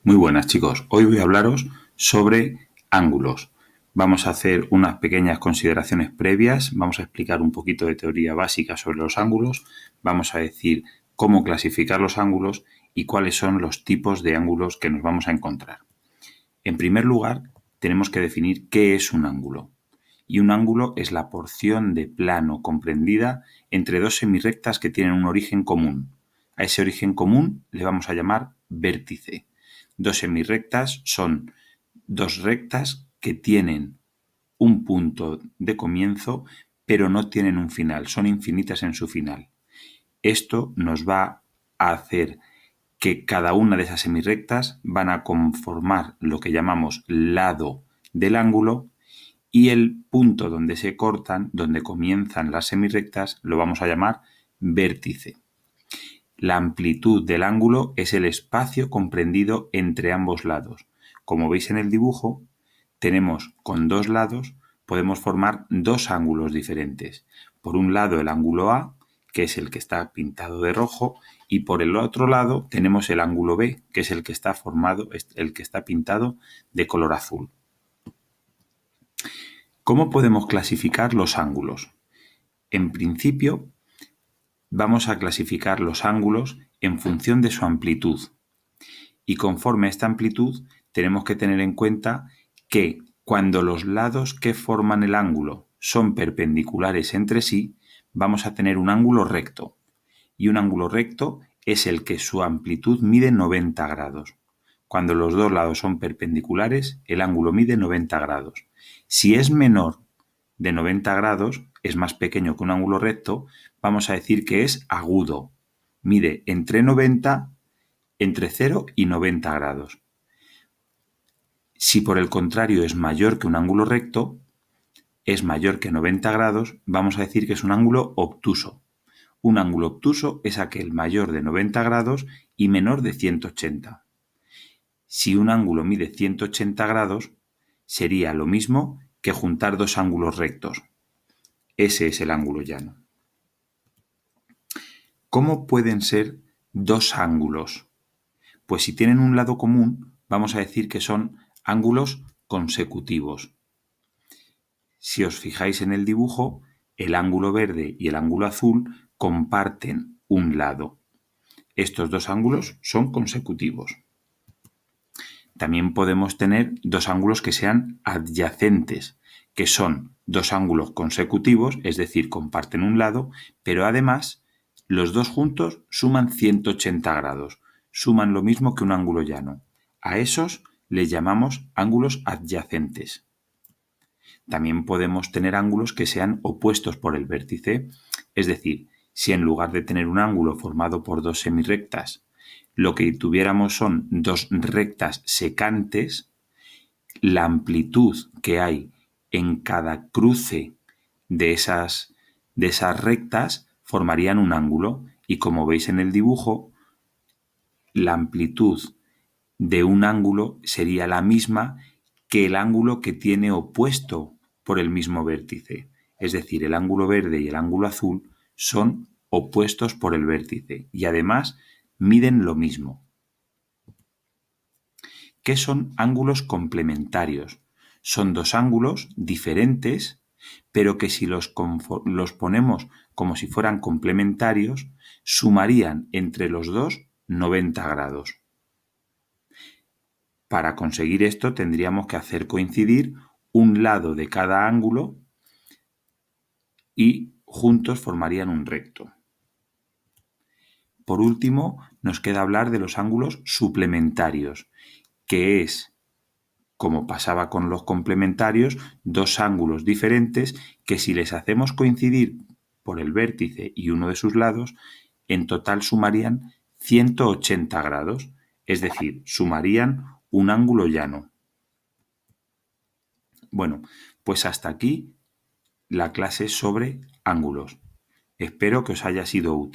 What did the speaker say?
Muy buenas, chicos. Hoy voy a hablaros sobre ángulos. Vamos a hacer unas pequeñas consideraciones previas, vamos a explicar un poquito de teoría básica sobre los ángulos, vamos a decir cómo clasificar los ángulos y cuáles son los tipos de ángulos que nos vamos a encontrar. En primer lugar, tenemos que definir qué es un ángulo. Y un ángulo es la porción de plano comprendida entre dos semirrectas que tienen un origen común. A ese origen común le vamos a llamar vértice. Dos semirrectas son dos rectas que tienen un punto de comienzo, pero no tienen un final, son infinitas en su final. Esto nos va a hacer que cada una de esas semirrectas van a conformar lo que llamamos lado del ángulo y el punto donde se cortan, donde comienzan las semirrectas, lo vamos a llamar vértice. La amplitud del ángulo es el espacio comprendido entre ambos lados. Como veis en el dibujo, tenemos con dos lados, podemos formar dos ángulos diferentes. Por un lado el ángulo A, que es el que está pintado de rojo, y por el otro lado tenemos el ángulo B, que es el que está formado, el que está pintado de color azul. ¿Cómo podemos clasificar los ángulos? En principio, vamos a clasificar los ángulos en función de su amplitud. Y conforme a esta amplitud, tenemos que tener en cuenta que cuando los lados que forman el ángulo son perpendiculares entre sí, vamos a tener un ángulo recto. Y un ángulo recto es el que su amplitud mide 90 grados. Cuando los dos lados son perpendiculares, el ángulo mide 90 grados. Si es menor de 90 grados, es más pequeño que un ángulo recto, vamos a decir que es agudo. Mide entre 0 y 90 grados. Si por el contrario es mayor que un ángulo recto, es mayor que 90 grados, vamos a decir que es un ángulo obtuso. Un ángulo obtuso es aquel mayor de 90 grados y menor de 180. Si un ángulo mide 180 grados, sería lo mismo que juntar dos ángulos rectos. Ese es el ángulo llano. ¿Cómo pueden ser dos ángulos? Pues si tienen un lado común, vamos a decir que son ángulos consecutivos. Si os fijáis en el dibujo, el ángulo verde y el ángulo azul comparten un lado. Estos dos ángulos son consecutivos. También podemos tener dos ángulos que sean adyacentes, que son dos ángulos consecutivos, es decir, comparten un lado, pero además los dos juntos suman 180 grados, suman lo mismo que un ángulo llano. A esos les llamamos ángulos adyacentes. También podemos tener ángulos que sean opuestos por el vértice, es decir, si en lugar de tener un ángulo formado por dos semirrectas, lo que tuviéramos son dos rectas secantes, la amplitud que hay en cada cruce de esas rectas formarían un ángulo y como veis en el dibujo, la amplitud de un ángulo sería la misma que el ángulo que tiene opuesto por el mismo vértice. Es decir, el ángulo verde y el ángulo azul son opuestos por el vértice y además miden lo mismo. ¿Qué son ángulos complementarios? Son dos ángulos diferentes, pero que si los ponemos como si fueran complementarios, sumarían entre los dos 90 grados. Para conseguir esto tendríamos que hacer coincidir un lado de cada ángulo y juntos formarían un recto. Por último, nos queda hablar de los ángulos suplementarios, que es, como pasaba con los complementarios, dos ángulos diferentes que si les hacemos coincidir por el vértice y uno de sus lados, en total sumarían 180 grados, es decir, sumarían un ángulo llano. Bueno, pues hasta aquí la clase sobre ángulos. Espero que os haya sido útil.